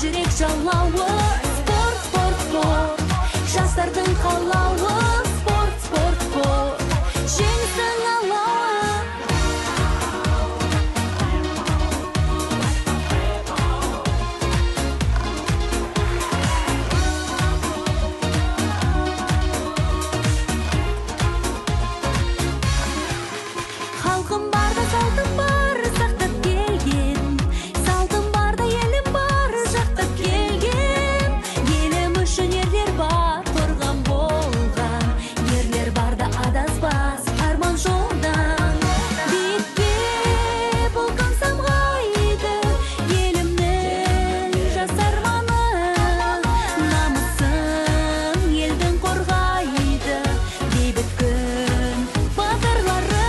жүрек жалауы, спорт, спорт, спорт. Жастардың қалауы, спорт, спорт, спорт. Жеңістің алауы. Халқым барда салтым бар, сақтап келген. Салтым барда елім бар, жақтап келген. Елім үшін ерлер бар, қорған болған. Ерлер барда адаспас, арман жолдан. Биікке болған самғайды, елімнің жас арманы. Намысын елдің қорғайды, бейбіт күн батырлары.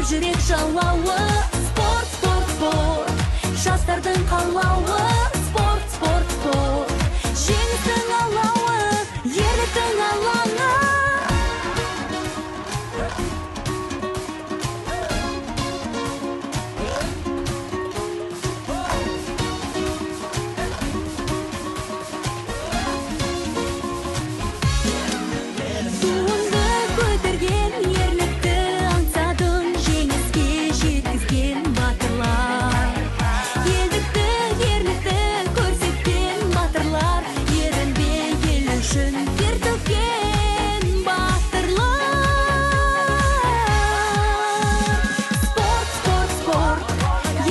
Жүрек жалауы, спорт, спорт, спорт. Жастардың қалауы, спорт, спорт, спорт. Жеңістің алауы, ерліктің алаңы. Туыңды көтерген, ерлікті аңсадың, жеңіске жеткізген батырлар. Елдікті, ерлікті көрсеткен батырлар. Ерінбей ел үшін тер төккен батырлар. Спорт, спорт, спорт,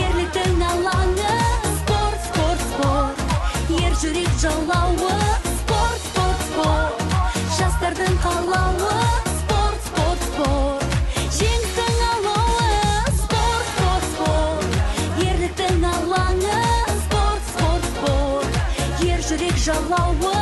ерліктің алаңы. Спорт, спорт, спорт, ер жүрек жалауы. Спорт, спорт, спорт, жастардың қалауы. Спорт, спорт, спорт, жеңістің алауы. Спорт, спорт, спорт, ерліктің алаңы. Спорт, спорт, спорт, ер жүрек жалауы.